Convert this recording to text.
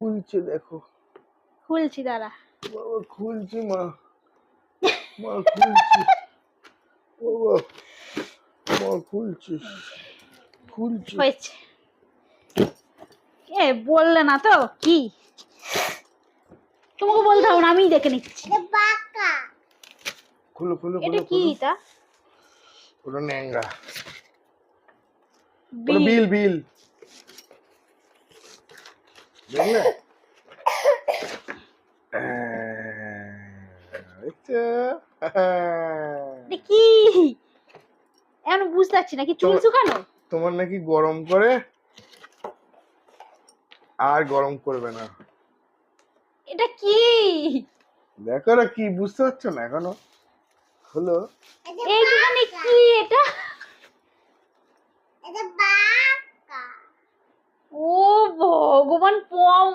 খুলছে দেখো, খুলছি দাঁড়া। বাবা খুলছি মা, মা খুলছি, বাবা মা খুলছি, খুলছি। হয়েছে। এ বললে না তো কি, তোমাকে বলতে হবে না, আমিই দেখে নিচ্ছি। খুলো খুলো এটা খুলো কি খুলো। তা? ওটা ন্যাংরা, ওটা বিল। বিল বিল, দেখলে? দেখছো? এটা কি এখন বুঝতে পারছি না, কি চুল শুকানো? তোমার নাকি গরম করে, আর গরম করবে না। এটা কি? দেখো না, কি বুঝতে পারছো না এখনো? হলো এইখানে কি এটা? ও ভগবান, পম